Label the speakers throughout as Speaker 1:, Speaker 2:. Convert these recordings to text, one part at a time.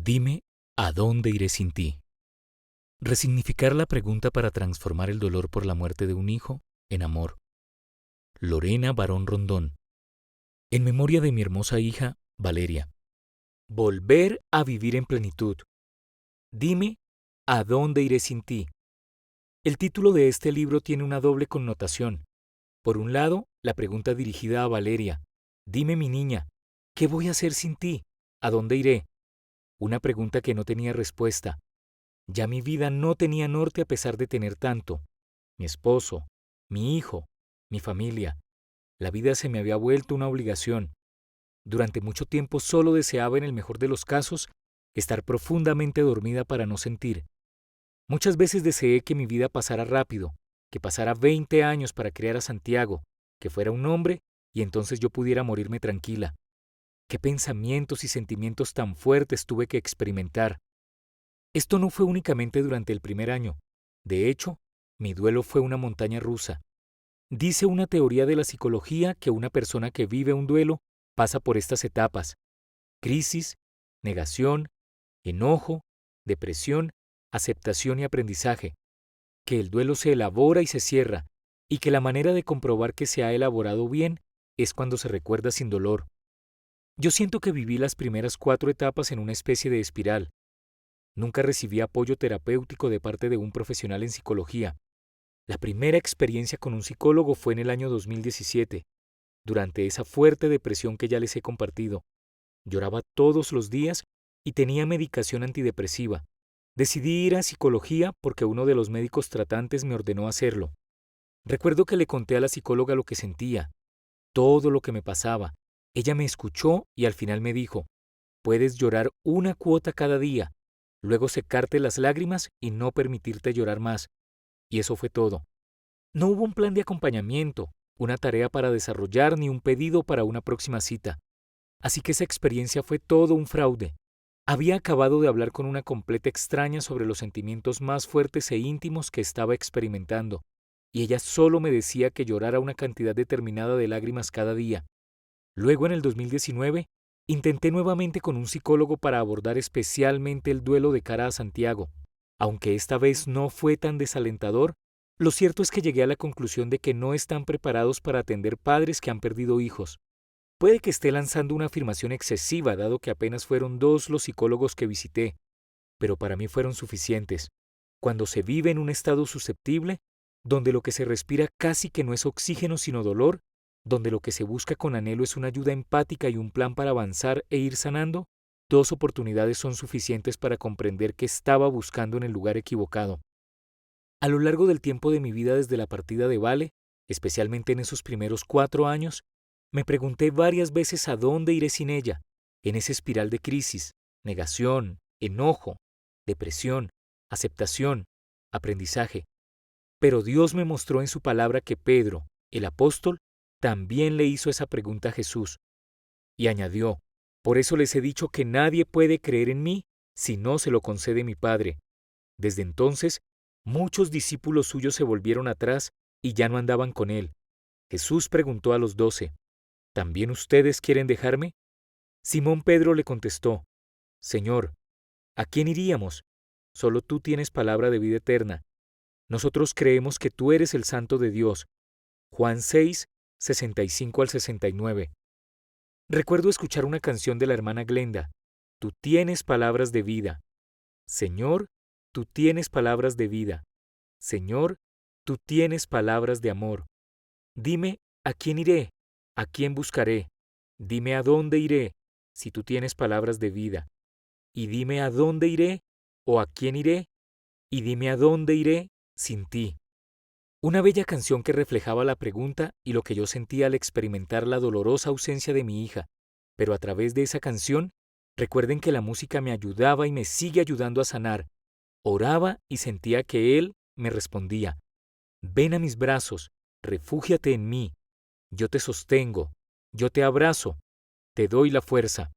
Speaker 1: Dime, ¿a dónde iré sin ti? Resignificar la pregunta para transformar el dolor por la muerte de un hijo en amor. Lorena Barón Rondón. En memoria de mi hermosa hija, Valeria. Volver a vivir en plenitud. Dime, ¿a dónde iré sin ti? El título de este libro tiene una doble connotación. Por un lado, la pregunta dirigida a Valeria. Dime, mi niña, ¿qué voy a hacer sin ti? ¿A dónde iré? Una pregunta que no tenía respuesta. Ya mi vida no tenía norte a pesar de tener tanto. Mi esposo, mi hijo, mi familia. La vida se me había vuelto una obligación. Durante mucho tiempo solo deseaba, en el mejor de los casos, estar profundamente dormida para no sentir. Muchas veces deseé que mi vida pasara rápido, que pasara 20 años para criar a Santiago, que fuera un hombre y entonces yo pudiera morirme tranquila. Qué pensamientos y sentimientos tan fuertes tuve que experimentar. Esto no fue únicamente durante el primer año. De hecho, mi duelo fue una montaña rusa. Dice una teoría de la psicología que una persona que vive un duelo pasa por estas etapas: crisis, negación, enojo, depresión, aceptación y aprendizaje, que el duelo se elabora y se cierra, y que la manera de comprobar que se ha elaborado bien es cuando se recuerda sin dolor. Yo siento que viví las primeras 4 etapas en una especie de espiral. Nunca recibí apoyo terapéutico de parte de un profesional en psicología. La primera experiencia con un psicólogo fue en el año 2017, durante esa fuerte depresión que ya les he compartido. Lloraba todos los días y tenía medicación antidepresiva. Decidí ir a psicología porque uno de los médicos tratantes me ordenó hacerlo. Recuerdo que le conté a la psicóloga lo que sentía, todo lo que me pasaba. Ella me escuchó y al final me dijo: puedes llorar una cuota cada día, luego secarte las lágrimas y no permitirte llorar más. Y eso fue todo. No hubo un plan de acompañamiento, una tarea para desarrollar ni un pedido para una próxima cita. Así que esa experiencia fue todo un fraude. Había acabado de hablar con una completa extraña sobre los sentimientos más fuertes e íntimos que estaba experimentando, y ella solo me decía que llorara una cantidad determinada de lágrimas cada día. Luego, en el 2019, intenté nuevamente con un psicólogo para abordar especialmente el duelo de cara a Santiago. Aunque esta vez no fue tan desalentador, lo cierto es que llegué a la conclusión de que no están preparados para atender padres que han perdido hijos. Puede que esté lanzando una afirmación excesiva, dado que apenas fueron 2 los psicólogos que visité, pero para mí fueron suficientes. Cuando se vive en un estado susceptible, donde lo que se respira casi que no es oxígeno sino dolor, donde lo que se busca con anhelo es una ayuda empática y un plan para avanzar e ir sanando, 2 oportunidades son suficientes para comprender que estaba buscando en el lugar equivocado. A lo largo del tiempo de mi vida desde la partida de Vale, especialmente en esos primeros 4 años, me pregunté varias veces a dónde iré sin ella, en esa espiral de crisis, negación, enojo, depresión, aceptación, aprendizaje. Pero Dios me mostró en su palabra que Pedro, el apóstol, también le hizo esa pregunta a Jesús. Y añadió: por eso les he dicho que nadie puede creer en mí si no se lo concede mi Padre. Desde entonces, muchos discípulos suyos se volvieron atrás y ya no andaban con él. Jesús preguntó a los 12, ¿también ustedes quieren dejarme? Simón Pedro le contestó: Señor, ¿a quién iríamos? Solo tú tienes palabra de vida eterna. Nosotros creemos que tú eres el Santo de Dios. Juan 6, 65 al 69. Recuerdo escuchar una canción de la hermana Glenda: tú tienes palabras de vida. Señor, tú tienes palabras de vida. Señor, tú tienes palabras de amor. Dime, ¿a quién iré? ¿A quién buscaré? Dime a dónde iré, si tú tienes palabras de vida. Y dime a dónde iré, o a quién iré, y dime a dónde iré sin ti. Una bella canción que reflejaba la pregunta y lo que yo sentía al experimentar la dolorosa ausencia de mi hija. Pero a través de esa canción, recuerden que la música me ayudaba y me sigue ayudando a sanar. Oraba y sentía que Él me respondía: ven a mis brazos, refúgiate en mí. Yo te sostengo, yo te abrazo, te doy la fuerza.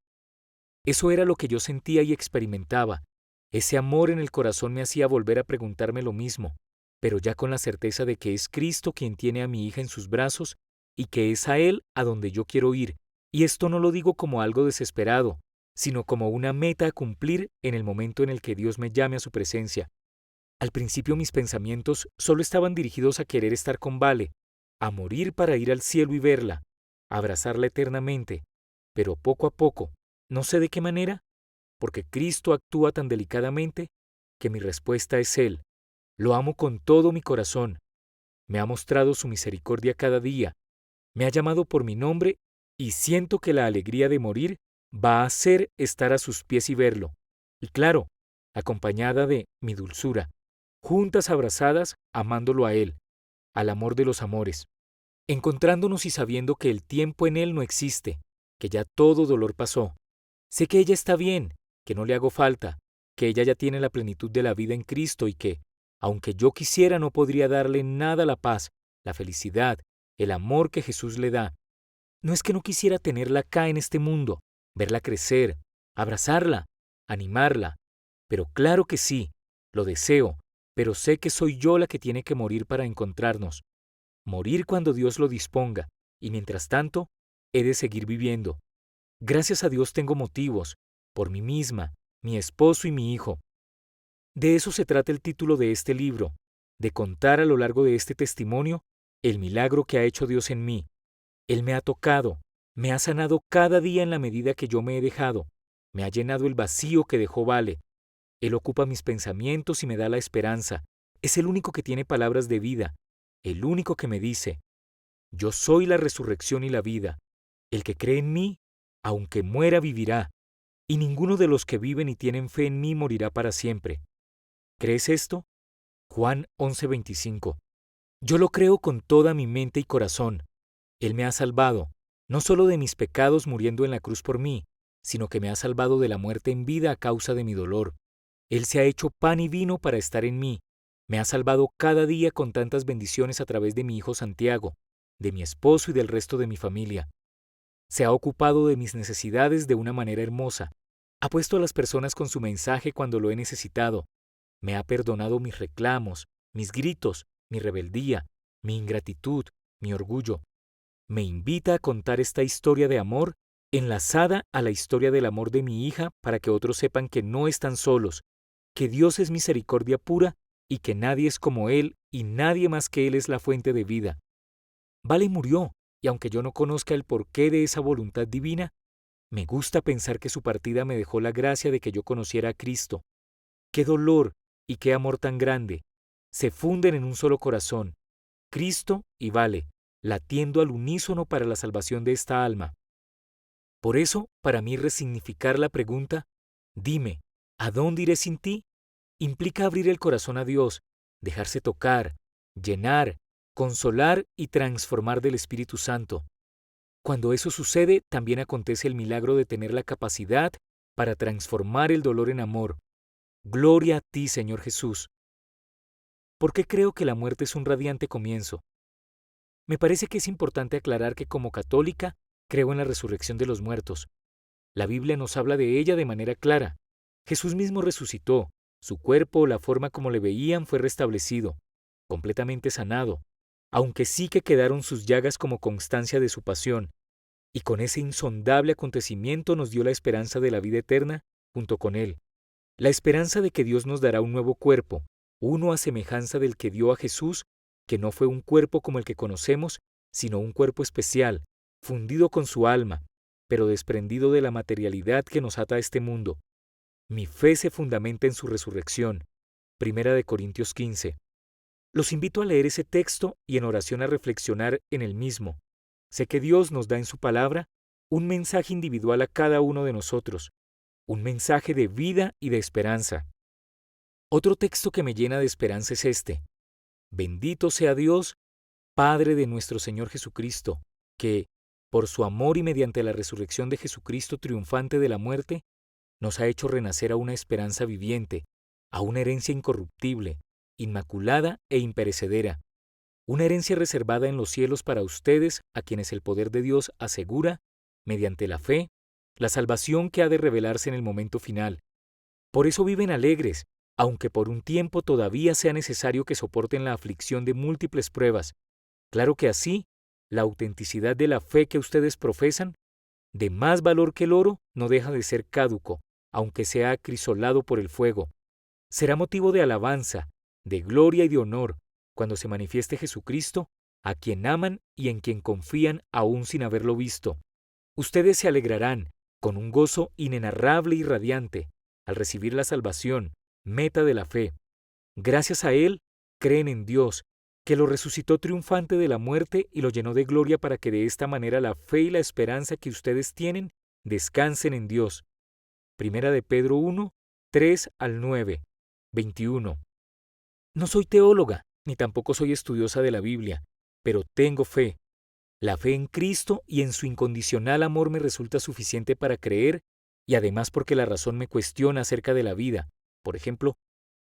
Speaker 1: Eso era lo que yo sentía y experimentaba. Ese amor en el corazón me hacía volver a preguntarme lo mismo, pero ya con la certeza de que es Cristo quien tiene a mi hija en sus brazos y que es a Él a donde yo quiero ir. Y esto no lo digo como algo desesperado, sino como una meta a cumplir en el momento en el que Dios me llame a su presencia. Al principio mis pensamientos solo estaban dirigidos a querer estar con Vale, a morir para ir al cielo y verla, a abrazarla eternamente, pero poco a poco, no sé de qué manera, porque Cristo actúa tan delicadamente, que mi respuesta es Él. Lo amo con todo mi corazón. Me ha mostrado su misericordia cada día, me ha llamado por mi nombre y siento que la alegría de morir va a ser estar a sus pies y verlo. Y claro, acompañada de mi dulzura, juntas abrazadas, amándolo a Él, al amor de los amores, encontrándonos y sabiendo que el tiempo en Él no existe, que ya todo dolor pasó. Sé que ella está bien, que no le hago falta, que ella ya tiene la plenitud de la vida en Cristo y que, aunque yo quisiera, no podría darle nada la paz, la felicidad, el amor que Jesús le da. No es que no quisiera tenerla acá en este mundo, verla crecer, abrazarla, animarla, pero claro que sí, lo deseo, pero sé que soy yo la que tiene que morir para encontrarnos. Morir cuando Dios lo disponga, y mientras tanto, he de seguir viviendo. Gracias a Dios tengo motivos, por mí misma, mi esposo y mi hijo. De eso se trata el título de este libro, de contar a lo largo de este testimonio el milagro que ha hecho Dios en mí. Él me ha tocado, me ha sanado cada día en la medida que yo me he dejado, me ha llenado el vacío que dejó Vale. Él ocupa mis pensamientos y me da la esperanza. Es el único que tiene palabras de vida, el único que me dice, yo soy la resurrección y la vida. El que cree en mí, aunque muera, vivirá, y ninguno de los que viven y tienen fe en mí morirá para siempre. ¿Crees esto? Juan 11:25. Yo lo creo con toda mi mente y corazón. Él me ha salvado, no solo de mis pecados muriendo en la cruz por mí, sino que me ha salvado de la muerte en vida a causa de mi dolor. Él se ha hecho pan y vino para estar en mí. Me ha salvado cada día con tantas bendiciones a través de mi hijo Santiago, de mi esposo y del resto de mi familia. Se ha ocupado de mis necesidades de una manera hermosa. Ha puesto a las personas con su mensaje cuando lo he necesitado. Me ha perdonado mis reclamos, mis gritos, mi rebeldía, mi ingratitud, mi orgullo. Me invita a contar esta historia de amor enlazada a la historia del amor de mi hija para que otros sepan que no están solos, que Dios es misericordia pura y que nadie es como Él y nadie más que Él es la fuente de vida. Vale murió, y aunque yo no conozca el porqué de esa voluntad divina, me gusta pensar que su partida me dejó la gracia de que yo conociera a Cristo. ¡Qué dolor y qué amor tan grande! Se funden en un solo corazón, Cristo y Vale, latiendo al unísono para la salvación de esta alma. Por eso, para mí resignificar la pregunta, dime, ¿a dónde iré sin ti? Implica abrir el corazón a Dios, dejarse tocar, llenar, consolar y transformar del Espíritu Santo. Cuando eso sucede, también acontece el milagro de tener la capacidad para transformar el dolor en amor. Gloria a ti, Señor Jesús. ¿Por qué creo que la muerte es un radiante comienzo? Me parece que es importante aclarar que como católica creo en la resurrección de los muertos. La Biblia nos habla de ella de manera clara. Jesús mismo resucitó, su cuerpo, la forma como le veían, fue restablecido, completamente sanado, aunque sí que quedaron sus llagas como constancia de su pasión, y con ese insondable acontecimiento nos dio la esperanza de la vida eterna junto con Él, la esperanza de que Dios nos dará un nuevo cuerpo, uno a semejanza del que dio a Jesús, que no fue un cuerpo como el que conocemos, sino un cuerpo especial, fundido con su alma, pero desprendido de la materialidad que nos ata a este mundo. Mi fe se fundamenta en su resurrección. 1 Corintios 15. Los invito a leer ese texto y en oración a reflexionar en el mismo. Sé que Dios nos da en su palabra un mensaje individual a cada uno de nosotros, un mensaje de vida y de esperanza. Otro texto que me llena de esperanza es este. Bendito sea Dios, Padre de nuestro Señor Jesucristo, que, por su amor y mediante la resurrección de Jesucristo triunfante de la muerte, nos ha hecho renacer a una esperanza viviente, a una herencia incorruptible, inmaculada e imperecedera, una herencia reservada en los cielos para ustedes, a quienes el poder de Dios asegura, mediante la fe, la salvación que ha de revelarse en el momento final. Por eso viven alegres, aunque por un tiempo todavía sea necesario que soporten la aflicción de múltiples pruebas. Claro que así, la autenticidad de la fe que ustedes profesan de más valor que el oro, no deja de ser caduco, aunque sea acrisolado por el fuego. Será motivo de alabanza, de gloria y de honor, cuando se manifieste Jesucristo, a quien aman y en quien confían aún sin haberlo visto. Ustedes se alegrarán, con un gozo inenarrable y radiante, al recibir la salvación, meta de la fe. Gracias a Él, creen en Dios, que lo resucitó triunfante de la muerte y lo llenó de gloria para que de esta manera la fe y la esperanza que ustedes tienen descansen en Dios. Primera de Pedro 1, 3 al 9, 21. No soy teóloga, ni tampoco soy estudiosa de la Biblia, pero tengo fe. La fe en Cristo y en su incondicional amor me resulta suficiente para creer, y además porque la razón me cuestiona acerca de la vida. Por ejemplo,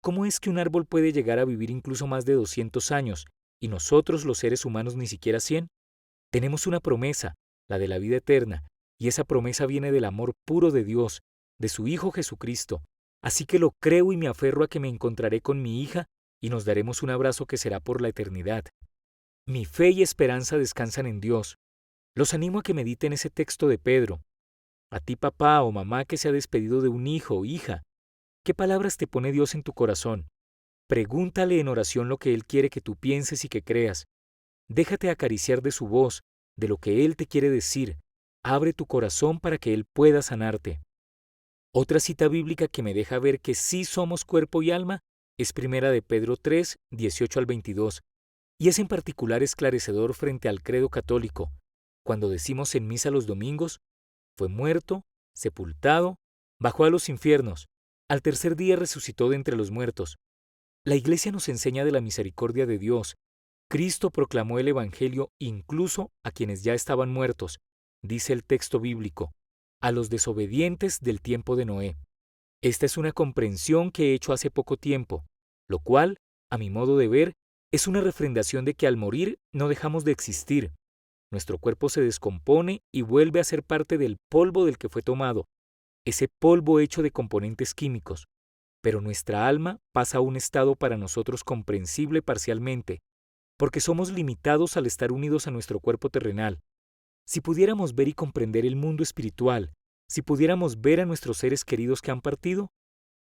Speaker 1: ¿cómo es que un árbol puede llegar a vivir incluso más de 200 años, y nosotros, los seres humanos, ni siquiera 100? Tenemos una promesa, la de la vida eterna, y esa promesa viene del amor puro de Dios, de su Hijo Jesucristo. Así que lo creo y me aferro a que me encontraré con mi hija y nos daremos un abrazo que será por la eternidad. Mi fe y esperanza descansan en Dios. Los animo a que mediten ese texto de Pedro. A ti, papá o mamá que se ha despedido de un hijo o hija, ¿qué palabras te pone Dios en tu corazón? Pregúntale en oración lo que Él quiere que tú pienses y que creas. Déjate acariciar de su voz, de lo que Él te quiere decir. Abre tu corazón para que Él pueda sanarte. Otra cita bíblica que me deja ver que sí somos cuerpo y alma es Primera de Pedro 3, 18 al 22, y es en particular esclarecedor frente al credo católico, cuando decimos en misa los domingos, fue muerto, sepultado, bajó a los infiernos, al tercer día resucitó de entre los muertos. La Iglesia nos enseña de la misericordia de Dios. Cristo proclamó el Evangelio incluso a quienes ya estaban muertos, dice el texto bíblico, a los desobedientes del tiempo de Noé. Esta es una comprensión que he hecho hace poco tiempo, lo cual, a mi modo de ver, es una refrendación de que al morir no dejamos de existir. Nuestro cuerpo se descompone y vuelve a ser parte del polvo del que fue tomado, ese polvo hecho de componentes químicos. Pero nuestra alma pasa a un estado para nosotros comprensible parcialmente, porque somos limitados al estar unidos a nuestro cuerpo terrenal. Si pudiéramos ver y comprender el mundo espiritual, si pudiéramos ver a nuestros seres queridos que han partido,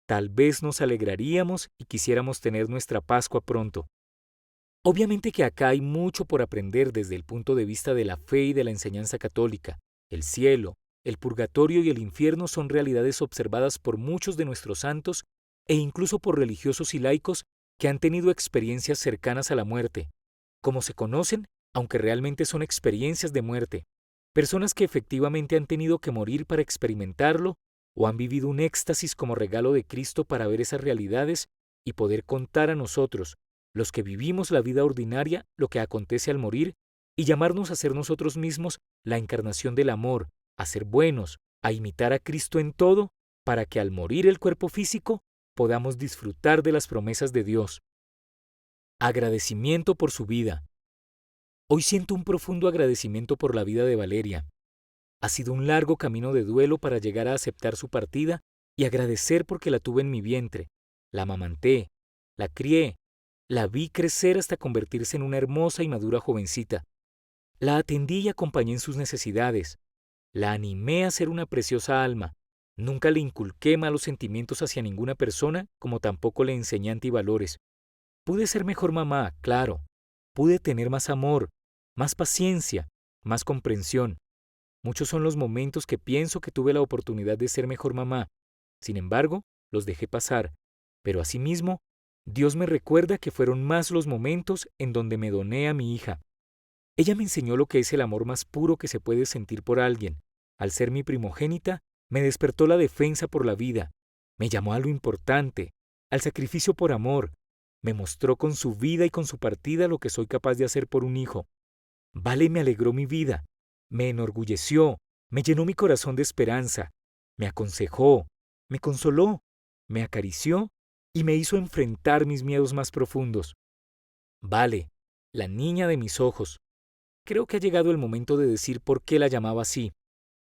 Speaker 1: tal vez nos alegraríamos y quisiéramos tener nuestra Pascua pronto. Obviamente que acá hay mucho por aprender desde el punto de vista de la fe y de la enseñanza católica. El cielo, el purgatorio y el infierno son realidades observadas por muchos de nuestros santos e incluso por religiosos y laicos que han tenido experiencias cercanas a la muerte. Como se conocen, aunque realmente son experiencias de muerte, personas que efectivamente han tenido que morir para experimentarlo o han vivido un éxtasis como regalo de Cristo para ver esas realidades y poder contar a nosotros, los que vivimos la vida ordinaria, lo que acontece al morir y llamarnos a ser nosotros mismos la encarnación del amor, a ser buenos, a imitar a Cristo en todo, para que al morir el cuerpo físico podamos disfrutar de las promesas de Dios. Agradecimiento por su vida. Hoy siento un profundo agradecimiento por la vida de Valeria. Ha sido un largo camino de duelo para llegar a aceptar su partida y agradecer porque la tuve en mi vientre, la amamanté, la crié, la vi crecer hasta convertirse en una hermosa y madura jovencita. La atendí y acompañé en sus necesidades. La animé a ser una preciosa alma. Nunca le inculqué malos sentimientos hacia ninguna persona, como tampoco le enseñé antivalores. Pude ser mejor mamá, claro. Pude tener más amor, más paciencia, más comprensión. Muchos son los momentos que pienso que tuve la oportunidad de ser mejor mamá. Sin embargo, los dejé pasar. Pero asimismo, Dios me recuerda que fueron más los momentos en donde me doné a mi hija. Ella me enseñó lo que es el amor más puro que se puede sentir por alguien. Al ser mi primogénita, me despertó la defensa por la vida. Me llamó a lo importante, al sacrificio por amor. Me mostró con su vida y con su partida lo que soy capaz de hacer por un hijo. Vale me alegró mi vida, me enorgulleció, me llenó mi corazón de esperanza, me aconsejó, me consoló, me acarició y me hizo enfrentar mis miedos más profundos. Vale, la niña de mis ojos. Creo que ha llegado el momento de decir por qué la llamaba así.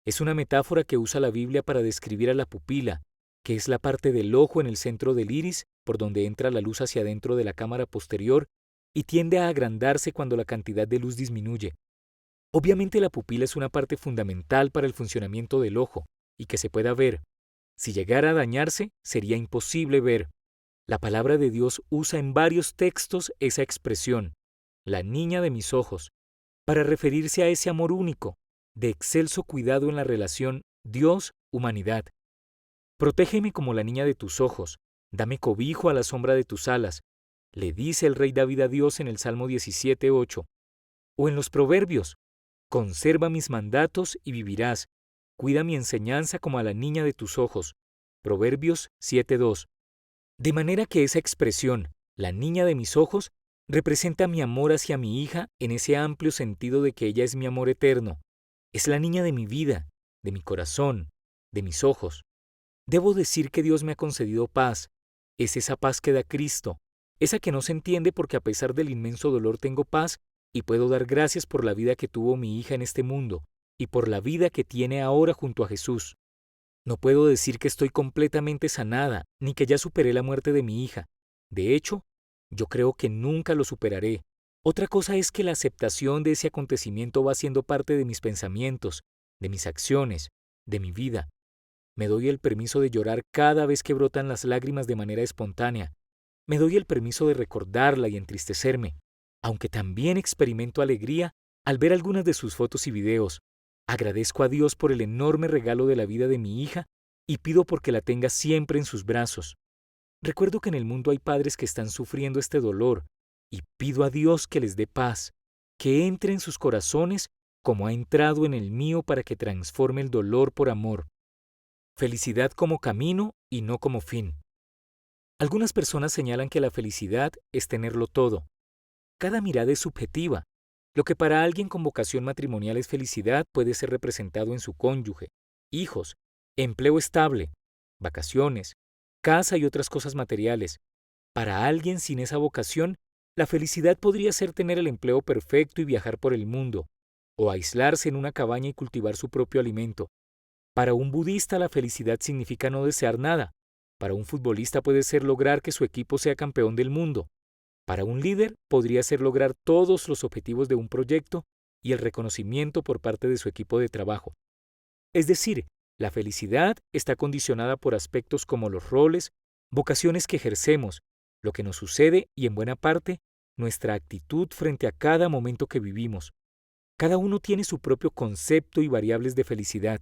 Speaker 1: Es una metáfora que usa la Biblia para describir a la pupila, que es la parte del ojo en el centro del iris, por donde entra la luz hacia adentro de la cámara posterior y tiende a agrandarse cuando la cantidad de luz disminuye. Obviamente la pupila es una parte fundamental para el funcionamiento del ojo y que se pueda ver. Si llegara a dañarse, sería imposible ver. La palabra de Dios usa en varios textos esa expresión, la niña de mis ojos, para referirse a ese amor único, de excelso cuidado en la relación Dios-humanidad. Protégeme como la niña de tus ojos, dame cobijo a la sombra de tus alas, le dice el rey David a Dios en el Salmo 17:8. O en los Proverbios, conserva mis mandatos y vivirás, cuida mi enseñanza como a la niña de tus ojos. Proverbios 7:2. De manera que esa expresión, la niña de mis ojos, representa mi amor hacia mi hija en ese amplio sentido de que ella es mi amor eterno. Es la niña de mi vida, de mi corazón, de mis ojos. Debo decir que Dios me ha concedido paz. Es esa paz que da Cristo, esa que no se entiende porque a pesar del inmenso dolor tengo paz y puedo dar gracias por la vida que tuvo mi hija en este mundo y por la vida que tiene ahora junto a Jesús. No puedo decir que estoy completamente sanada, ni que ya superé la muerte de mi hija. De hecho, yo creo que nunca lo superaré. Otra cosa es que la aceptación de ese acontecimiento va siendo parte de mis pensamientos, de mis acciones, de mi vida. Me doy el permiso de llorar cada vez que brotan las lágrimas de manera espontánea. Me doy el permiso de recordarla y entristecerme, aunque también experimento alegría al ver algunas de sus fotos y videos. Agradezco a Dios por el enorme regalo de la vida de mi hija y pido porque la tenga siempre en sus brazos. Recuerdo que en el mundo hay padres que están sufriendo este dolor y pido a Dios que les dé paz, que entre en sus corazones como ha entrado en el mío para que transforme el dolor por amor. Felicidad como camino y no como fin. Algunas personas señalan que la felicidad es tenerlo todo. Cada mirada es subjetiva. Lo que para alguien con vocación matrimonial es felicidad puede ser representado en su cónyuge, hijos, empleo estable, vacaciones, casa y otras cosas materiales. Para alguien sin esa vocación, la felicidad podría ser tener el empleo perfecto y viajar por el mundo, o aislarse en una cabaña y cultivar su propio alimento. Para un budista la felicidad significa no desear nada. Para un futbolista puede ser lograr que su equipo sea campeón del mundo. Para un líder podría ser lograr todos los objetivos de un proyecto y el reconocimiento por parte de su equipo de trabajo. Es decir, la felicidad está condicionada por aspectos como los roles, vocaciones que ejercemos, lo que nos sucede y, en buena parte, nuestra actitud frente a cada momento que vivimos. Cada uno tiene su propio concepto y variables de felicidad.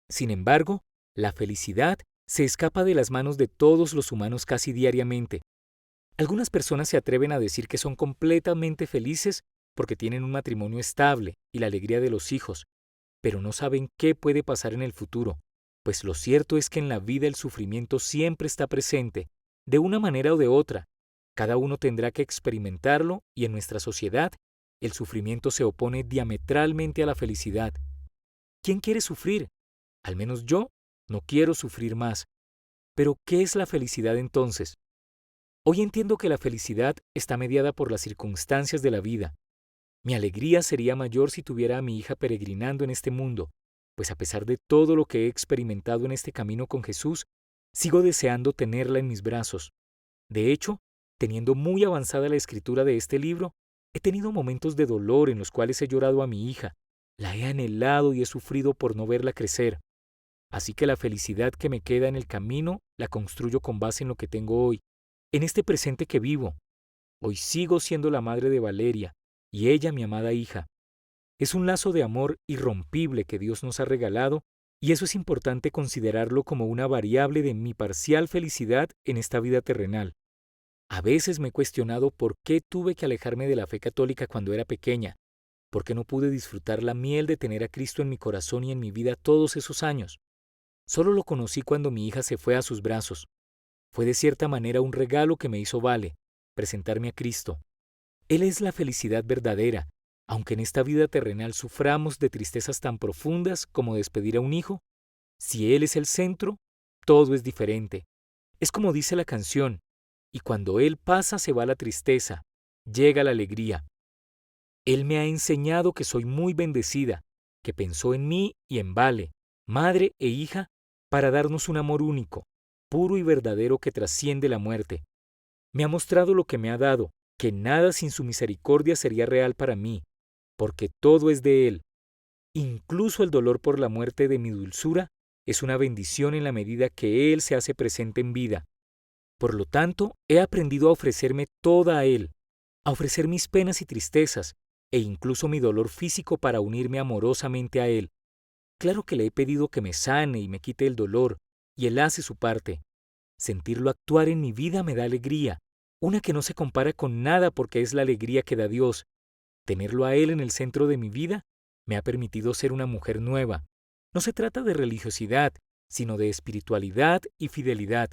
Speaker 1: Sin embargo, la felicidad se escapa de las manos de todos los humanos casi diariamente. Algunas personas se atreven a decir que son completamente felices porque tienen un matrimonio estable y la alegría de los hijos, pero no saben qué puede pasar en el futuro, pues lo cierto es que en la vida el sufrimiento siempre está presente, de una manera o de otra. Cada uno tendrá que experimentarlo y en nuestra sociedad el sufrimiento se opone diametralmente a la felicidad. ¿Quién quiere sufrir? Al menos yo no quiero sufrir más. Pero, ¿qué es la felicidad entonces? Hoy entiendo que la felicidad está mediada por las circunstancias de la vida. Mi alegría sería mayor si tuviera a mi hija peregrinando en este mundo, pues a pesar de todo lo que he experimentado en este camino con Jesús, sigo deseando tenerla en mis brazos. De hecho, teniendo muy avanzada la escritura de este libro, he tenido momentos de dolor en los cuales he llorado a mi hija, la he anhelado y he sufrido por no verla crecer. Así que la felicidad que me queda en el camino la construyo con base en lo que tengo hoy, en este presente que vivo. Hoy sigo siendo la madre de Valeria y ella mi amada hija. Es un lazo de amor irrompible que Dios nos ha regalado y eso es importante considerarlo como una variable de mi parcial felicidad en esta vida terrenal. A veces me he cuestionado por qué tuve que alejarme de la fe católica cuando era pequeña, por qué no pude disfrutar la miel de tener a Cristo en mi corazón y en mi vida todos esos años. Solo lo conocí cuando mi hija se fue a sus brazos. Fue de cierta manera un regalo que me hizo Vale, presentarme a Cristo. Él es la felicidad verdadera, aunque en esta vida terrenal suframos de tristezas tan profundas como despedir a un hijo. Si Él es el centro, todo es diferente. Es como dice la canción, y cuando Él pasa se va la tristeza, llega la alegría. Él me ha enseñado que soy muy bendecida, que pensó en mí y en Vale, madre e hija, para darnos un amor único, puro y verdadero que trasciende la muerte. Me ha mostrado lo que me ha dado, que nada sin su misericordia sería real para mí. porque todo es de Él. Incluso el dolor por la muerte de mi dulzura es una bendición en la medida que Él se hace presente en vida. Por lo tanto, he aprendido a ofrecerme toda a Él, a ofrecer mis penas y tristezas, e incluso mi dolor físico para unirme amorosamente a Él. Claro que le he pedido que me sane y me quite el dolor, y Él hace su parte. Sentirlo actuar en mi vida me da alegría, una que no se compara con nada porque es la alegría que da Dios. Tenerlo a Él en el centro de mi vida me ha permitido ser una mujer nueva. No se trata de religiosidad, sino de espiritualidad y fidelidad.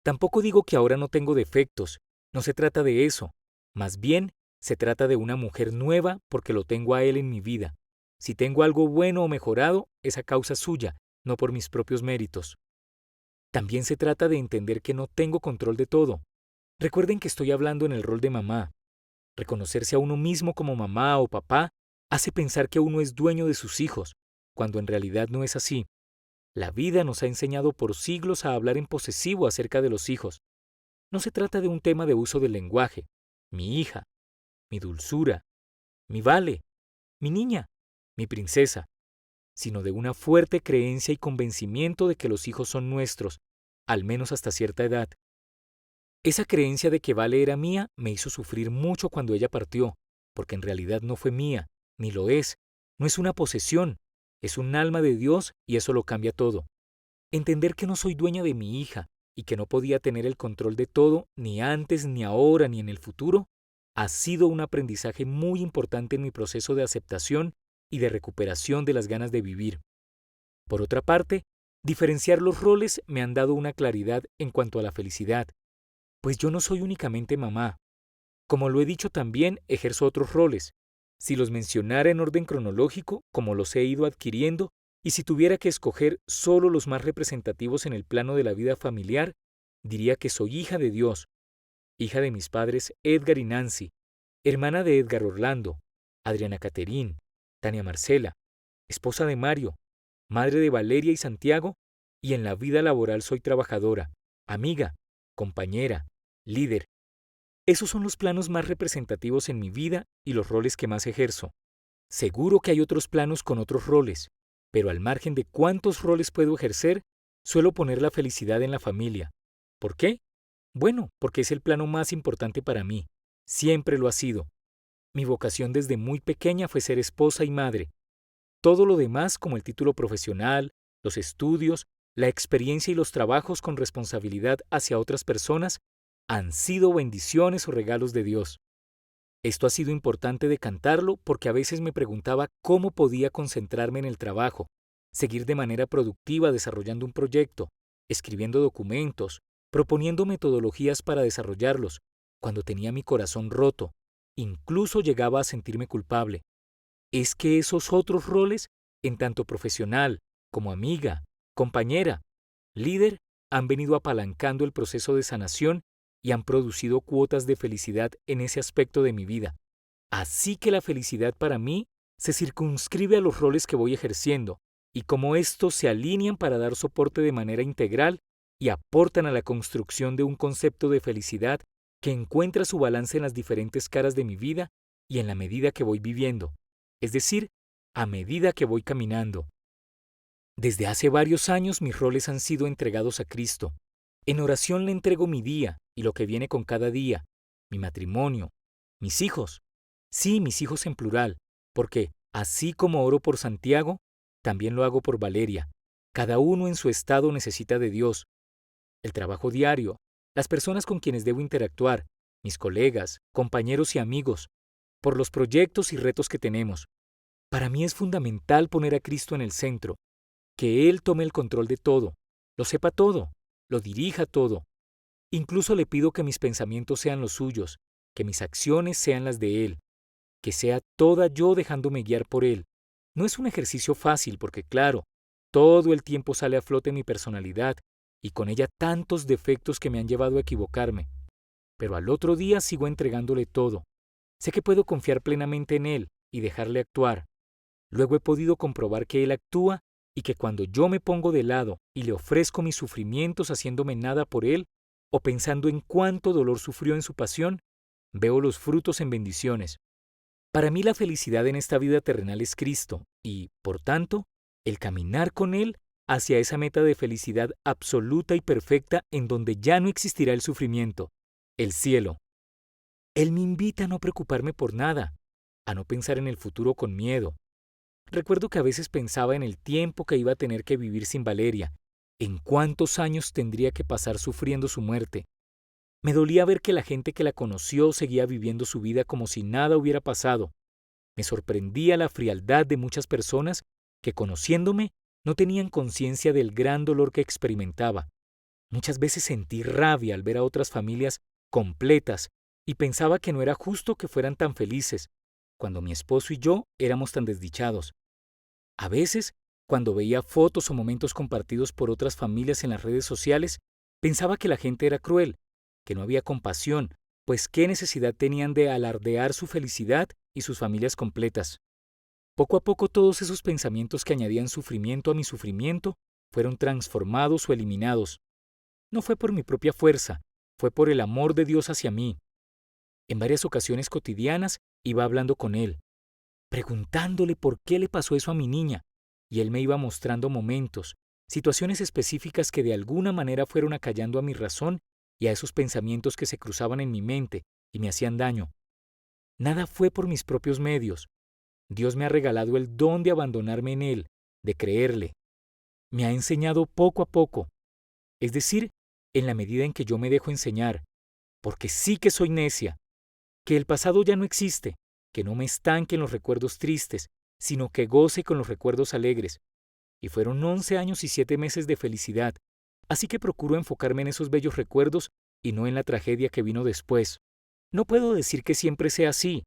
Speaker 1: Tampoco digo que ahora no tengo defectos, no se trata de eso. Más bien, se trata de una mujer nueva porque lo tengo a Él en mi vida. Si tengo algo bueno o mejorado, es a causa suya, no por mis propios méritos. También se trata de entender que no tengo control de todo. Recuerden que estoy hablando en el rol de mamá. Reconocerse a uno mismo como mamá o papá hace pensar que uno es dueño de sus hijos, cuando en realidad no es así. La vida nos ha enseñado por siglos a hablar en posesivo acerca de los hijos. No se trata de un tema de uso del lenguaje. Mi hija, mi dulzura, mi vale, mi niña, mi princesa, sino de una fuerte creencia y convencimiento de que los hijos son nuestros, al menos hasta cierta edad. Esa creencia de que Vale era mía me hizo sufrir mucho cuando ella partió, porque en realidad no fue mía, ni lo es, no es una posesión, es un alma de Dios y eso lo cambia todo. Entender que no soy dueña de mi hija y que no podía tener el control de todo, ni antes, ni ahora, ni en el futuro, ha sido un aprendizaje muy importante en mi proceso de aceptación y de recuperación de las ganas de vivir. Por otra parte, diferenciar los roles me han dado una claridad en cuanto a la felicidad, pues yo no soy únicamente mamá. Como lo he dicho también, ejerzo otros roles. Si los mencionara en orden cronológico, como los he ido adquiriendo, y si tuviera que escoger solo los más representativos en el plano de la vida familiar, diría que soy hija de Dios, hija de mis padres Edgar y Nancy, hermana de Edgar Orlando, Adriana Caterín, Tania Marcela, esposa de Mario, madre de Valeria y Santiago, y en la vida laboral soy trabajadora, amiga, compañera, líder. Esos son los planos más representativos en mi vida y los roles que más ejerzo. Seguro que hay otros planos con otros roles, pero al margen de cuántos roles puedo ejercer, suelo poner la felicidad en la familia. ¿Por qué? Bueno, porque es el plano más importante para mí. Siempre lo ha sido. Mi vocación desde muy pequeña fue ser esposa y madre. Todo lo demás, como el título profesional, los estudios, la experiencia y los trabajos con responsabilidad hacia otras personas, han sido bendiciones o regalos de Dios. Esto ha sido importante de cantarlo porque a veces me preguntaba cómo podía concentrarme en el trabajo, seguir de manera productiva desarrollando un proyecto, escribiendo documentos, proponiendo metodologías para desarrollarlos, cuando tenía mi corazón roto, incluso llegaba a sentirme culpable. Es que esos otros roles, en tanto profesional, como amiga, compañera, líder, han venido apalancando el proceso de sanación y han producido cuotas de felicidad en ese aspecto de mi vida. Así que la felicidad para mí se circunscribe a los roles que voy ejerciendo y cómo estos se alinean para dar soporte de manera integral y aportan a la construcción de un concepto de felicidad que encuentra su balance en las diferentes caras de mi vida y en la medida que voy viviendo, es decir, a medida que voy caminando. Desde hace varios años mis roles han sido entregados a Cristo. En oración le entrego mi día y lo que viene con cada día, mi matrimonio, mis hijos. Sí, mis hijos en plural, porque así como oro por Santiago, también lo hago por Valeria. Cada uno en su estado necesita de Dios. El trabajo diario, las personas con quienes debo interactuar, mis colegas, compañeros y amigos, por los proyectos y retos que tenemos. Para mí es fundamental poner a Cristo en el centro, que Él tome el control de todo, lo sepa todo, lo dirija todo. Incluso le pido que mis pensamientos sean los suyos, que mis acciones sean las de Él, que sea toda yo dejándome guiar por Él. No es un ejercicio fácil porque, claro, todo el tiempo sale a flote mi personalidad y con ella tantos defectos que me han llevado a equivocarme. Pero al otro día sigo entregándole todo. Sé que puedo confiar plenamente en Él y dejarle actuar. Luego he podido comprobar que Él actúa y que cuando yo me pongo de lado y le ofrezco mis sufrimientos haciéndome nada por Él o pensando en cuánto dolor sufrió en su pasión, veo los frutos en bendiciones. Para mí la felicidad en esta vida terrenal es Cristo y, por tanto, el caminar con Él hacia esa meta de felicidad absoluta y perfecta en donde ya no existirá el sufrimiento, el cielo. Él me invita a no preocuparme por nada, a no pensar en el futuro con miedo. Recuerdo que a veces pensaba en el tiempo que iba a tener que vivir sin Valeria, en cuántos años tendría que pasar sufriendo su muerte. Me dolía ver que la gente que la conoció seguía viviendo su vida como si nada hubiera pasado. Me sorprendía la frialdad de muchas personas que, conociéndome, no tenían conciencia del gran dolor que experimentaba. Muchas veces sentí rabia al ver a otras familias completas y pensaba que no era justo que fueran tan felices, cuando mi esposo y yo éramos tan desdichados. A veces, cuando veía fotos o momentos compartidos por otras familias en las redes sociales, pensaba que la gente era cruel, que no había compasión, pues qué necesidad tenían de alardear su felicidad y sus familias completas. Poco a poco todos esos pensamientos que añadían sufrimiento a mi sufrimiento fueron transformados o eliminados. No fue por mi propia fuerza, fue por el amor de Dios hacia mí. En varias ocasiones cotidianas iba hablando con Él, preguntándole por qué le pasó eso a mi niña, y Él me iba mostrando momentos, situaciones específicas que de alguna manera fueron acallando a mi razón y a esos pensamientos que se cruzaban en mi mente y me hacían daño. Nada fue por mis propios medios. Dios me ha regalado el don de abandonarme en Él, de creerle. Me ha enseñado poco a poco, es decir, en la medida en que yo me dejo enseñar, porque sí que soy necia, que el pasado ya no existe, que no me estanque en los recuerdos tristes, sino que goce con los recuerdos alegres. Y fueron 11 años y 7 meses de felicidad, así que procuro enfocarme en esos bellos recuerdos y no en la tragedia que vino después. No puedo decir que siempre sea así,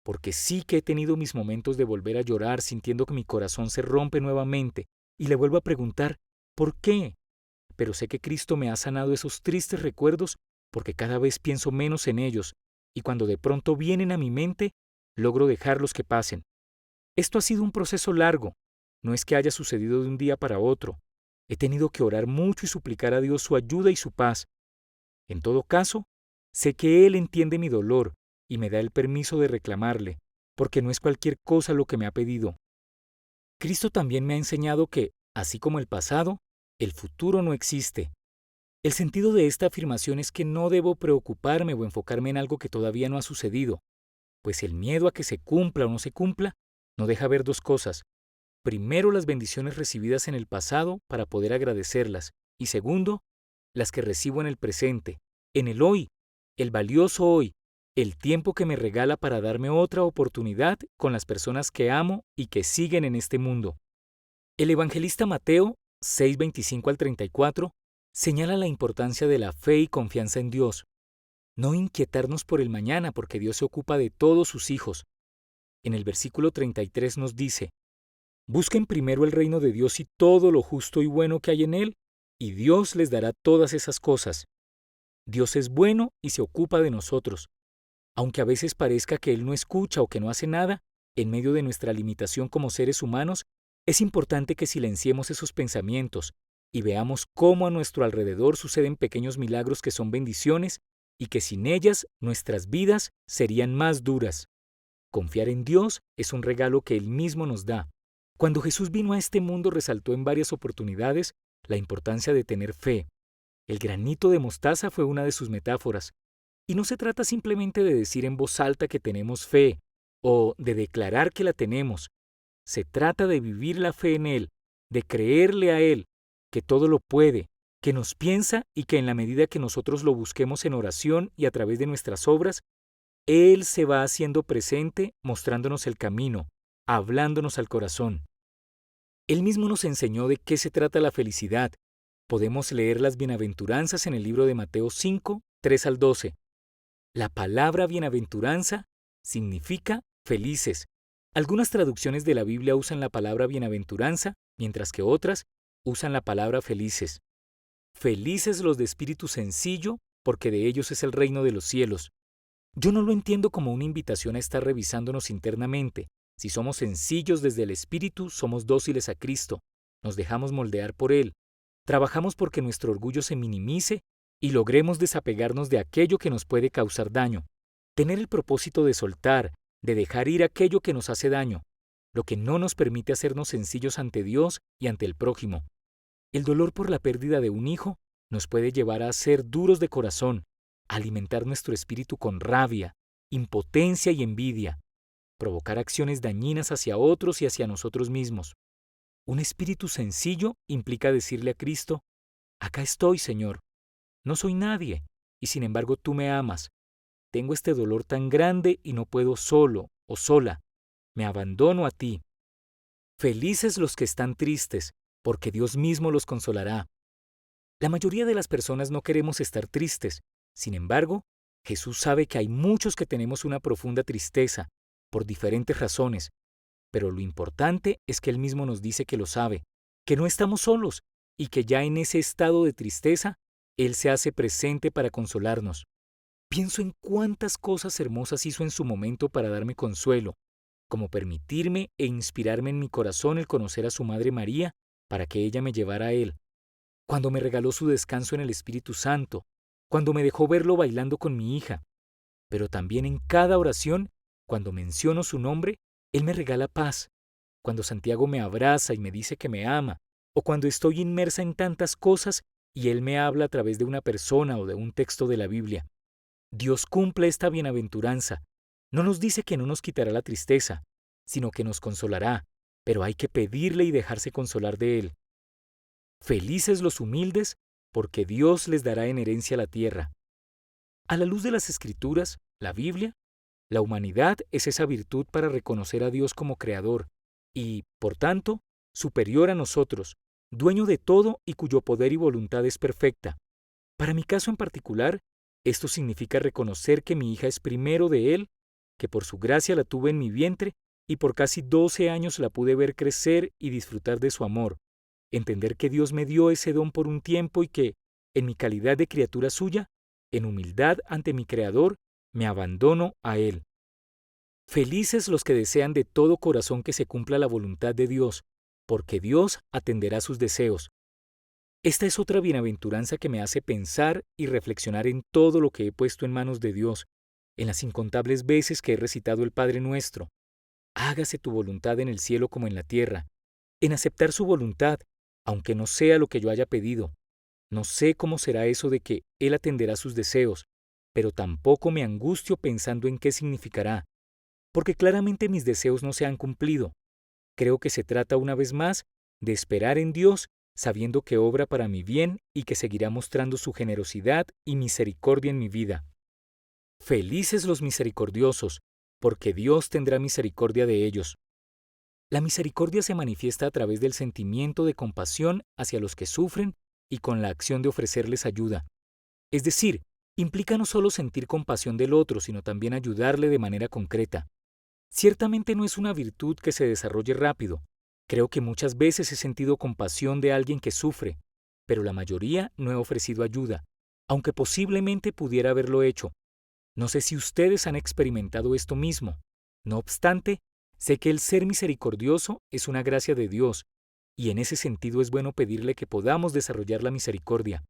Speaker 1: porque sí que he tenido mis momentos de volver a llorar sintiendo que mi corazón se rompe nuevamente y le vuelvo a preguntar, ¿por qué? Pero sé que Cristo me ha sanado esos tristes recuerdos porque cada vez pienso menos en ellos y cuando de pronto vienen a mi mente, logro dejarlos que pasen. Esto ha sido un proceso largo, no es que haya sucedido de un día para otro. He tenido que orar mucho y suplicar a Dios su ayuda y su paz. En todo caso, sé que Él entiende mi dolor y me da el permiso de reclamarle, porque no es cualquier cosa lo que me ha pedido. Cristo también me ha enseñado que, así como el pasado, el futuro no existe. El sentido de esta afirmación es que no debo preocuparme o enfocarme en algo que todavía no ha sucedido, pues el miedo a que se cumpla o no se cumpla no deja ver dos cosas. Primero, las bendiciones recibidas en el pasado para poder agradecerlas, y segundo, las que recibo en el presente, en el hoy, el valioso hoy, el tiempo que me regala para darme otra oportunidad con las personas que amo y que siguen en este mundo. El evangelista Mateo 6:25 al 34 señala la importancia de la fe y confianza en Dios. No inquietarnos por el mañana porque Dios se ocupa de todos sus hijos. En el versículo 33 nos dice, busquen primero el reino de Dios y todo lo justo y bueno que hay en él, y Dios les dará todas esas cosas. Dios es bueno y se ocupa de nosotros. Aunque a veces parezca que Él no escucha o que no hace nada, en medio de nuestra limitación como seres humanos, es importante que silenciemos esos pensamientos y veamos cómo a nuestro alrededor suceden pequeños milagros que son bendiciones y que sin ellas nuestras vidas serían más duras. Confiar en Dios es un regalo que Él mismo nos da. Cuando Jesús vino a este mundo resaltó en varias oportunidades la importancia de tener fe. El granito de mostaza fue una de sus metáforas. Y no se trata simplemente de decir en voz alta que tenemos fe o de declarar que la tenemos. Se trata de vivir la fe en Él, de creerle a Él, que todo lo puede, que nos piensa y que en la medida que nosotros lo busquemos en oración y a través de nuestras obras, Él se va haciendo presente mostrándonos el camino, hablándonos al corazón. Él mismo nos enseñó de qué se trata la felicidad. Podemos leer las bienaventuranzas en el libro de Mateo 5, 3 al 12. La palabra bienaventuranza significa felices. Algunas traducciones de la Biblia usan la palabra bienaventuranza, mientras que otras usan la palabra felices. Felices los de espíritu sencillo, porque de ellos es el reino de los cielos. Yo no lo entiendo como una invitación a estar revisándonos internamente. Si somos sencillos desde el espíritu, somos dóciles a Cristo, nos dejamos moldear por Él, trabajamos porque nuestro orgullo se minimice y logremos desapegarnos de aquello que nos puede causar daño. Tener el propósito de soltar, de dejar ir aquello que nos hace daño, lo que no nos permite hacernos sencillos ante Dios y ante el prójimo. El dolor por la pérdida de un hijo nos puede llevar a ser duros de corazón, a alimentar nuestro espíritu con rabia, impotencia y envidia, provocar acciones dañinas hacia otros y hacia nosotros mismos. Un espíritu sencillo implica decirle a Cristo: acá estoy, Señor. No soy nadie, y sin embargo tú me amas. Tengo este dolor tan grande y no puedo solo o sola. Me abandono a ti. Felices los que están tristes, porque Dios mismo los consolará. La mayoría de las personas no queremos estar tristes. Sin embargo, Jesús sabe que hay muchos que tenemos una profunda tristeza, por diferentes razones, pero lo importante es que Él mismo nos dice que lo sabe, que no estamos solos y que ya en ese estado de tristeza, Él se hace presente para consolarnos. Pienso en cuántas cosas hermosas hizo en su momento para darme consuelo, como permitirme e inspirarme en mi corazón el conocer a su Madre María para que ella me llevara a Él, cuando me regaló su descanso en el Espíritu Santo, cuando me dejó verlo bailando con mi hija, pero también en cada oración, cuando menciono su nombre, Él me regala paz, cuando Santiago me abraza y me dice que me ama, o cuando estoy inmersa en tantas cosas y Él me habla a través de una persona o de un texto de la Biblia. Dios cumple esta bienaventuranza. No nos dice que no nos quitará la tristeza, sino que nos consolará, pero hay que pedirle y dejarse consolar de Él. Felices los humildes, porque Dios les dará en herencia la tierra. A la luz de las Escrituras, la Biblia, la humanidad es esa virtud para reconocer a Dios como Creador y, por tanto, superior a nosotros, dueño de todo y cuyo poder y voluntad es perfecta. Para mi caso en particular, esto significa reconocer que mi hija es primero de Él, que por su gracia la tuve en mi vientre y por casi 12 años la pude ver crecer y disfrutar de su amor. Entender que Dios me dio ese don por un tiempo y que, en mi calidad de criatura suya, en humildad ante mi Creador, me abandono a Él. Felices los que desean de todo corazón que se cumpla la voluntad de Dios, porque Dios atenderá sus deseos. Esta es otra bienaventuranza que me hace pensar y reflexionar en todo lo que he puesto en manos de Dios, en las incontables veces que he recitado el Padre Nuestro. Hágase tu voluntad en el cielo como en la tierra, en aceptar su voluntad, aunque no sea lo que yo haya pedido. No sé cómo será eso de que Él atenderá sus deseos, pero tampoco me angustio pensando en qué significará, porque claramente mis deseos no se han cumplido. Creo que se trata una vez más de esperar en Dios, sabiendo que obra para mi bien y que seguirá mostrando su generosidad y misericordia en mi vida. Felices los misericordiosos, porque Dios tendrá misericordia de ellos. La misericordia se manifiesta a través del sentimiento de compasión hacia los que sufren y con la acción de ofrecerles ayuda. Es decir, implica no solo sentir compasión del otro, sino también ayudarle de manera concreta. Ciertamente no es una virtud que se desarrolle rápido. Creo que muchas veces he sentido compasión de alguien que sufre, pero la mayoría no he ofrecido ayuda, aunque posiblemente pudiera haberlo hecho. No sé si ustedes han experimentado esto mismo. No obstante, sé que el ser misericordioso es una gracia de Dios, y en ese sentido es bueno pedirle que podamos desarrollar la misericordia.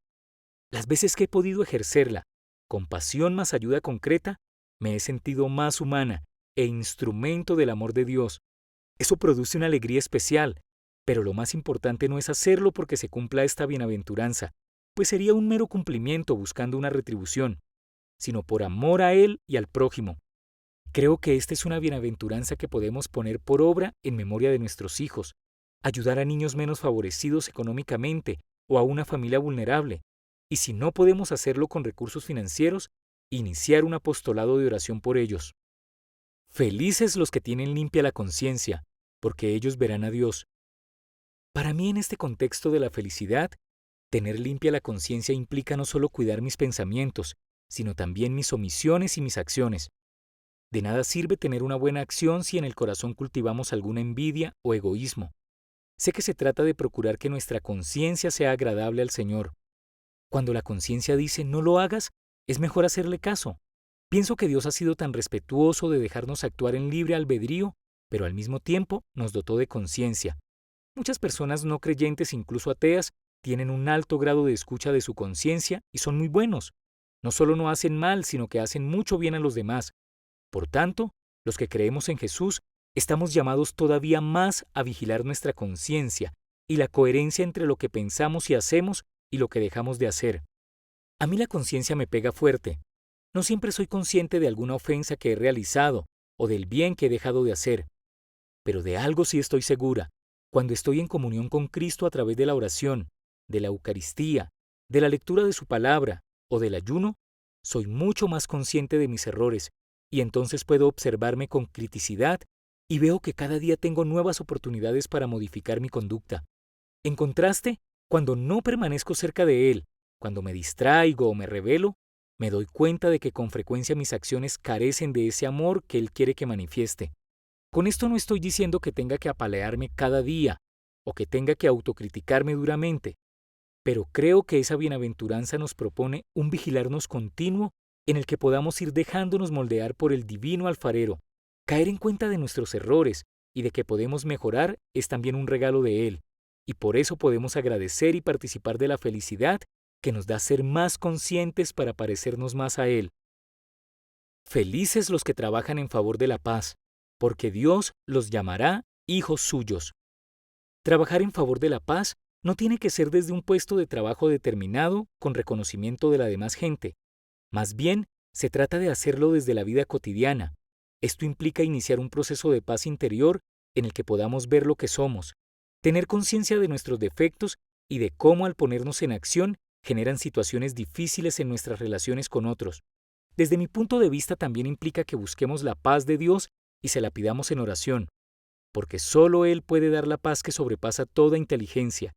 Speaker 1: Las veces que he podido ejercerla, compasión más ayuda concreta, me he sentido más humana e instrumento del amor de Dios. Eso produce una alegría especial, pero lo más importante no es hacerlo porque se cumpla esta bienaventuranza, pues sería un mero cumplimiento buscando una retribución, sino por amor a Él y al prójimo. Creo que esta es una bienaventuranza que podemos poner por obra en memoria de nuestros hijos, ayudar a niños menos favorecidos económicamente o a una familia vulnerable, y si no podemos hacerlo con recursos financieros, iniciar un apostolado de oración por ellos. Felices los que tienen limpia la conciencia, porque ellos verán a Dios. Para mí en este contexto de la felicidad, tener limpia la conciencia implica no solo cuidar mis pensamientos, sino también mis omisiones y mis acciones. De nada sirve tener una buena acción si en el corazón cultivamos alguna envidia o egoísmo. Sé que se trata de procurar que nuestra conciencia sea agradable al Señor. Cuando la conciencia dice no lo hagas, es mejor hacerle caso. Pienso que Dios ha sido tan respetuoso de dejarnos actuar en libre albedrío, pero al mismo tiempo nos dotó de conciencia. Muchas personas no creyentes, incluso ateas, tienen un alto grado de escucha de su conciencia y son muy buenos. No solo no hacen mal, sino que hacen mucho bien a los demás. Por tanto, Los que creemos en Jesús estamos llamados todavía más a vigilar nuestra conciencia y la coherencia entre lo que pensamos y hacemos y lo que dejamos de hacer. A mí la conciencia me pega fuerte. No siempre soy consciente de alguna ofensa que he realizado o del bien que he dejado de hacer. Pero de algo sí estoy segura. Cuando estoy en comunión con Cristo a través de la oración, de la Eucaristía, de la lectura de su palabra o del ayuno, soy mucho más consciente de mis errores y entonces puedo observarme con criticidad y veo que cada día tengo nuevas oportunidades para modificar mi conducta. En contraste, cuando no permanezco cerca de Él, cuando me distraigo o me rebelo, me doy cuenta de que con frecuencia mis acciones carecen de ese amor que Él quiere que manifieste. Con esto no estoy diciendo que tenga que apalearme cada día o que tenga que autocriticarme duramente, pero creo que esa bienaventuranza nos propone un vigilarnos continuo en el que podamos ir dejándonos moldear por el divino alfarero. Caer en cuenta de nuestros errores y de que podemos mejorar es también un regalo de Él, y por eso podemos agradecer y participar de la felicidad que nos da ser más conscientes para parecernos más a Él. Felices los que trabajan en favor de la paz, porque Dios los llamará hijos suyos. Trabajar en favor de la paz no tiene que ser desde un puesto de trabajo determinado con reconocimiento de la demás gente. Más bien, se trata de hacerlo desde la vida cotidiana. Esto implica iniciar un proceso de paz interior en el que podamos ver lo que somos, tener conciencia de nuestros defectos y de cómo al ponernos en acción generan situaciones difíciles en nuestras relaciones con otros. Desde mi punto de vista también implica que busquemos la paz de Dios y se la pidamos en oración, porque solo Él puede dar la paz que sobrepasa toda inteligencia.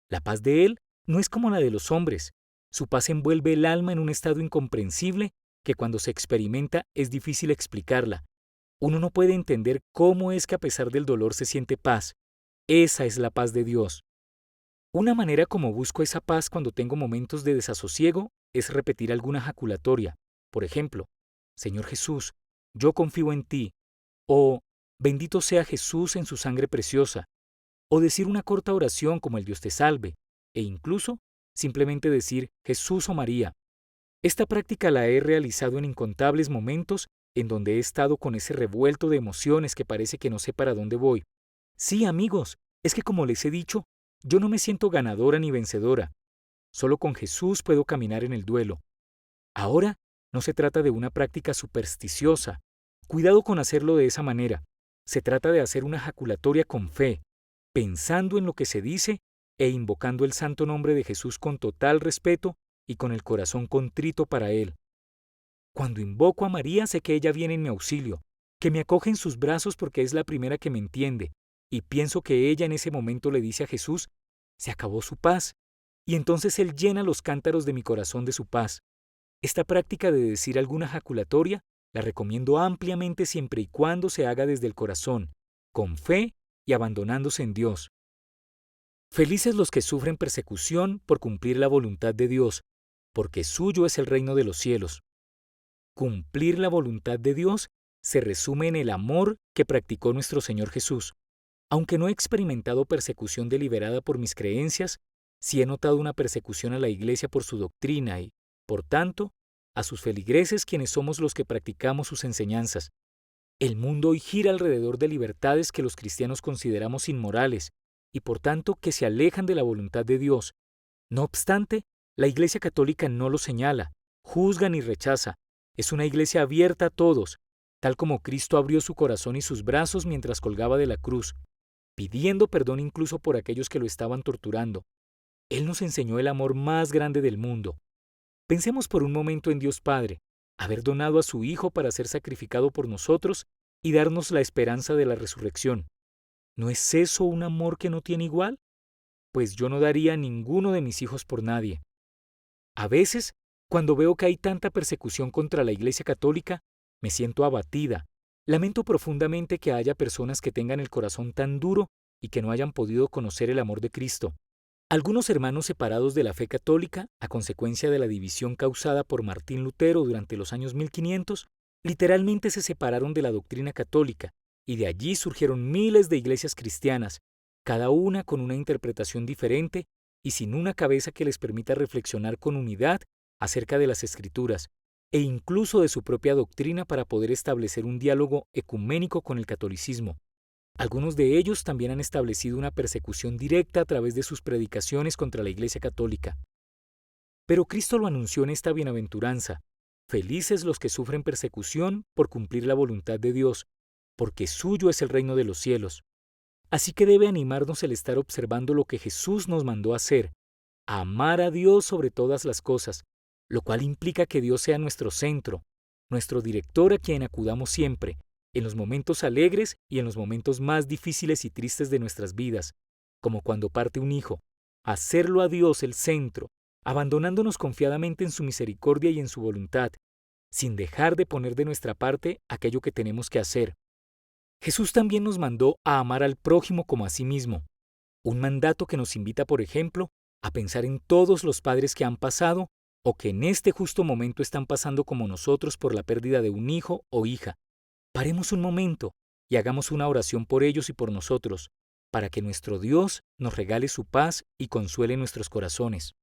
Speaker 1: La paz de Él no es como la de los hombres. Su paz envuelve el alma en un estado incomprensible que cuando se experimenta es difícil explicarla. Uno no puede entender cómo es que a pesar del dolor se siente paz. Esa es la paz de Dios. Una manera como busco esa paz cuando tengo momentos de desasosiego es repetir alguna jaculatoria. Por ejemplo, Señor Jesús, yo confío en ti. O bendito sea Jesús en su sangre preciosa. O decir una corta oración como el Dios te salve. E incluso simplemente decir Jesús o María. Esta práctica la he realizado en incontables momentos en donde he estado con ese revuelto de emociones que parece que no sé para dónde voy. Sí, amigos, es que como les he dicho, yo no me siento ganadora ni vencedora. Solo con Jesús puedo caminar en el duelo. Ahora, no se trata de una práctica supersticiosa. Cuidado con hacerlo de esa manera. Se trata de hacer una jaculatoria con fe, pensando en lo que se dice e invocando el santo nombre de Jesús con total respeto y con el corazón contrito para Él. Cuando invoco a María sé que ella viene en mi auxilio, que me acoge en sus brazos porque es la primera que me entiende, y pienso que ella en ese momento le dice a Jesús, se acabó su paz, y entonces Él llena los cántaros de mi corazón de su paz. Esta práctica de decir alguna jaculatoria la recomiendo ampliamente siempre y cuando se haga desde el corazón, con fe y abandonándose en Dios. Felices los que sufren persecución por cumplir la voluntad de Dios, porque suyo es el reino de los cielos. Cumplir la voluntad de Dios se resume en el amor que practicó nuestro Señor Jesús. Aunque no he experimentado persecución deliberada por mis creencias, sí he notado una persecución a la Iglesia por su doctrina y, por tanto, a sus feligreses quienes somos los que practicamos sus enseñanzas. El mundo hoy gira alrededor de libertades que los cristianos consideramos inmorales y por tanto que se alejan de la voluntad de Dios. No obstante, la Iglesia Católica no lo señala, juzga ni rechaza. Es una iglesia abierta a todos, tal como Cristo abrió su corazón y sus brazos mientras colgaba de la cruz, pidiendo perdón incluso por aquellos que lo estaban torturando. Él nos enseñó el amor más grande del mundo. Pensemos por un momento en Dios Padre, haber donado a su Hijo para ser sacrificado por nosotros y darnos la esperanza de la resurrección. ¿No es eso un amor que no tiene igual? Pues yo no daría a ninguno de mis hijos por nadie. A veces, cuando veo que hay tanta persecución contra la Iglesia Católica, me siento abatida. Lamento profundamente que haya personas que tengan el corazón tan duro y que no hayan podido conocer el amor de Cristo. Algunos hermanos separados de la fe católica, a consecuencia de la división causada por Martín Lutero durante los años 1500, literalmente se separaron de la doctrina católica, y de allí surgieron miles de iglesias cristianas, cada una con una interpretación diferente y sin una cabeza que les permita reflexionar con unidad acerca de las Escrituras. e incluso de su propia doctrina para poder establecer un diálogo ecuménico con el catolicismo. Algunos de ellos también han establecido una persecución directa a través de sus predicaciones contra la Iglesia Católica. Pero Cristo lo anunció en esta bienaventuranza: felices los que sufren persecución por cumplir la voluntad de Dios, porque suyo es el reino de los cielos. Así que debe animarnos el estar observando lo que Jesús nos mandó hacer: amar a Dios sobre todas las cosas, lo cual implica que Dios sea nuestro centro, nuestro director a quien acudamos siempre, en los momentos alegres y en los momentos más difíciles y tristes de nuestras vidas, como cuando parte un hijo. Hacerlo a Dios el centro, abandonándonos confiadamente en su misericordia y en su voluntad, sin dejar de poner de nuestra parte aquello que tenemos que hacer. Jesús también nos mandó a amar al prójimo como a sí mismo, un mandato que nos invita, por ejemplo, a pensar en todos los padres que han pasado o que en este justo momento están pasando como nosotros por la pérdida de un hijo o hija. Paremos un momento y hagamos una oración por ellos y por nosotros, para que nuestro Dios nos regale su paz y consuele nuestros corazones.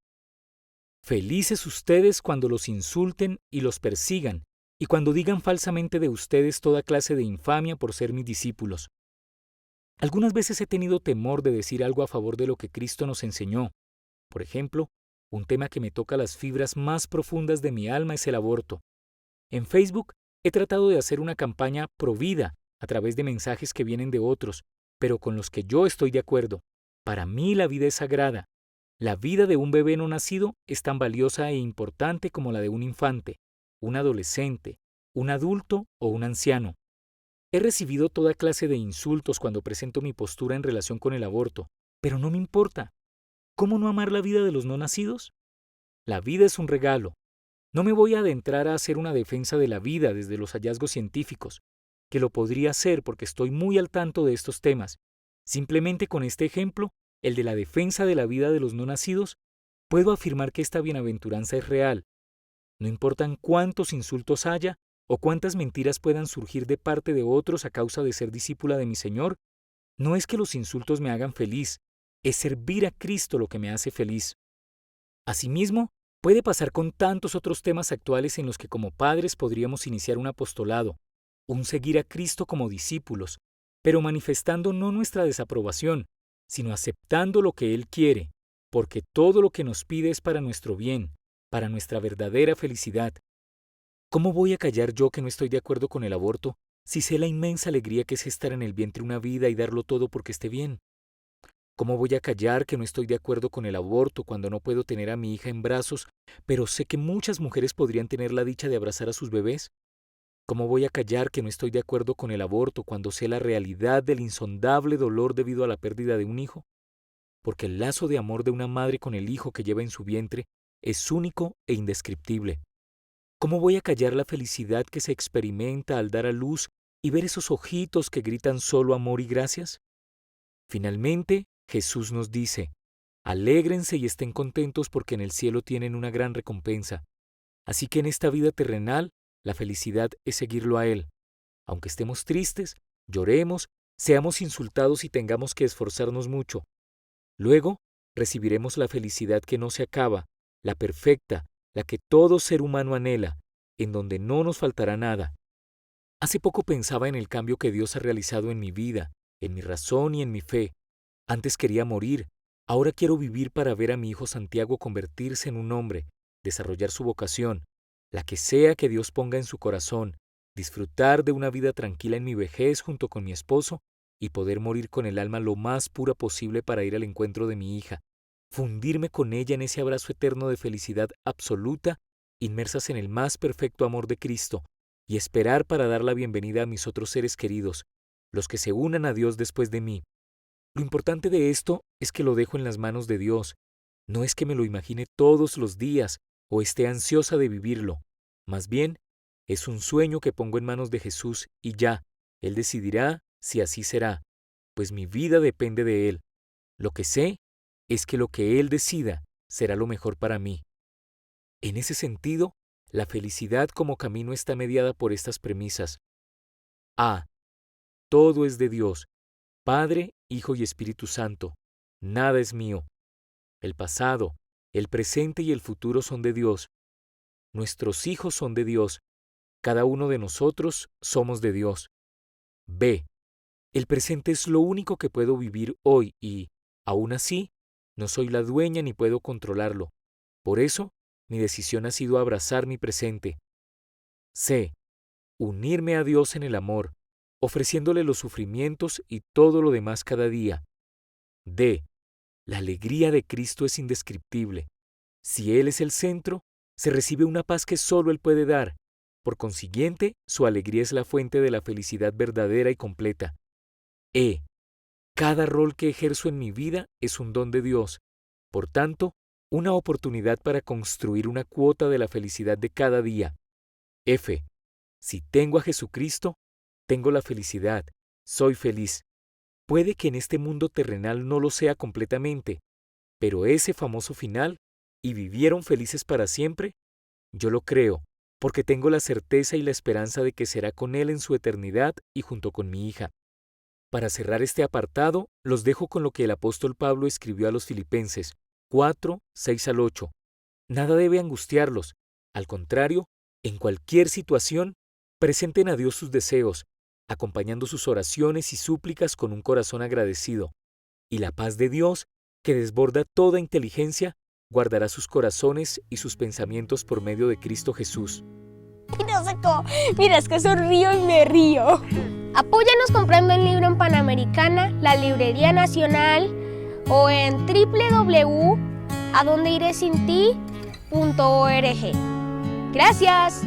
Speaker 1: Felices ustedes cuando los insulten y los persigan, y cuando digan falsamente de ustedes toda clase de infamia por ser mis discípulos. Algunas veces he tenido temor de decir algo a favor de lo que Cristo nos enseñó. Por ejemplo, un tema que me toca las fibras más profundas de mi alma es el aborto. En Facebook he tratado de hacer una campaña pro vida a través de mensajes que vienen de otros, pero con los que yo estoy de acuerdo. Para mí la vida es sagrada. La vida de un bebé no nacido es tan valiosa e importante como la de un infante, un adolescente, un adulto o un anciano. He recibido toda clase de insultos cuando presento mi postura en relación con el aborto, pero no me importa. ¿Cómo no amar la vida de los no nacidos? La vida es un regalo. No me voy a adentrar a hacer una defensa de la vida desde los hallazgos científicos, que lo podría hacer porque estoy muy al tanto de estos temas. Simplemente con este ejemplo, el de la defensa de la vida de los no nacidos, puedo afirmar que esta bienaventuranza es real. No importan cuántos insultos haya o cuántas mentiras puedan surgir de parte de otros a causa de ser discípula de mi Señor, no es que los insultos me hagan feliz, es servir a Cristo lo que me hace feliz. Asimismo, puede pasar con tantos otros temas actuales en los que como padres podríamos iniciar un apostolado, un seguir a Cristo como discípulos, pero manifestando no nuestra desaprobación, sino aceptando lo que Él quiere, porque todo lo que nos pide es para nuestro bien, para nuestra verdadera felicidad. ¿Cómo voy a callar yo que no estoy de acuerdo con el aborto si sé la inmensa alegría que es estar en el vientre una vida y darlo todo porque esté bien? ¿Cómo voy a callar que no estoy de acuerdo con el aborto cuando no puedo tener a mi hija en brazos, pero sé que muchas mujeres podrían tener la dicha de abrazar a sus bebés? ¿Cómo voy a callar que no estoy de acuerdo con el aborto cuando sé la realidad del insondable dolor debido a la pérdida de un hijo? Porque el lazo de amor de una madre con el hijo que lleva en su vientre es único e indescriptible. ¿Cómo voy a callar la felicidad que se experimenta al dar a luz y ver esos ojitos que gritan solo amor y gracias? Finalmente, Jesús nos dice: alégrense y estén contentos porque en el cielo tienen una gran recompensa. Así que en esta vida terrenal, la felicidad es seguirlo a Él. Aunque estemos tristes, lloremos, seamos insultados y tengamos que esforzarnos mucho. Luego, recibiremos la felicidad que no se acaba, la perfecta, la que todo ser humano anhela, en donde no nos faltará nada. Hace poco pensaba en el cambio que Dios ha realizado en mi vida, en mi razón y en mi fe. Antes quería morir, ahora quiero vivir para ver a mi hijo Santiago convertirse en un hombre, desarrollar su vocación, la que sea que Dios ponga en su corazón, disfrutar de una vida tranquila en mi vejez junto con mi esposo y poder morir con el alma lo más pura posible para ir al encuentro de mi hija, fundirme con ella en ese abrazo eterno de felicidad absoluta, inmersas en el más perfecto amor de Cristo, y esperar para dar la bienvenida a mis otros seres queridos, los que se unan a Dios después de mí. Lo importante de esto es que lo dejo en las manos de Dios. No es que me lo imagine todos los días o esté ansiosa de vivirlo. Más bien, es un sueño que pongo en manos de Jesús y ya, Él decidirá si así será, pues mi vida depende de Él. Lo que sé es que lo que Él decida será lo mejor para mí. En ese sentido, la felicidad como camino está mediada por estas premisas. A. Todo es de Dios, Padre, Hijo y Espíritu Santo. Nada es mío. El pasado, el presente y el futuro son de Dios. Nuestros hijos son de Dios. Cada uno de nosotros somos de Dios. B. El presente es lo único que puedo vivir hoy y, aún así, no soy la dueña ni puedo controlarlo. Por eso, mi decisión ha sido abrazar mi presente. C. Unirme a Dios en el amor, ofreciéndole los sufrimientos y todo lo demás cada día. D. La alegría de Cristo es indescriptible. Si Él es el centro, se recibe una paz que solo Él puede dar. Por consiguiente, su alegría es la fuente de la felicidad verdadera y completa. E. Cada rol que ejerzo en mi vida es un don de Dios. Por tanto, una oportunidad para construir una cuota de la felicidad de cada día. F. Si tengo a Jesucristo, tengo la felicidad. Soy feliz. Puede que en este mundo terrenal no lo sea completamente, pero ese famoso final, y vivieron felices para siempre, yo lo creo, porque tengo la certeza y la esperanza de que será con Él en su eternidad y junto con mi hija. Para cerrar este apartado, los dejo con lo que el apóstol Pablo escribió a los Filipenses 4, 6 al 8. Nada debe angustiarlos. Al contrario, en cualquier situación, presenten a Dios sus deseos, acompañando sus oraciones y súplicas con un corazón agradecido. Y la paz de Dios, que desborda toda inteligencia, guardará sus corazones y sus pensamientos por medio de Cristo Jesús.
Speaker 2: No sé cómo. Mira, es que sonrío y me río. Apóyanos comprando el libro en Panamericana, la Librería Nacional o en www.adondeiresinti.org. Gracias.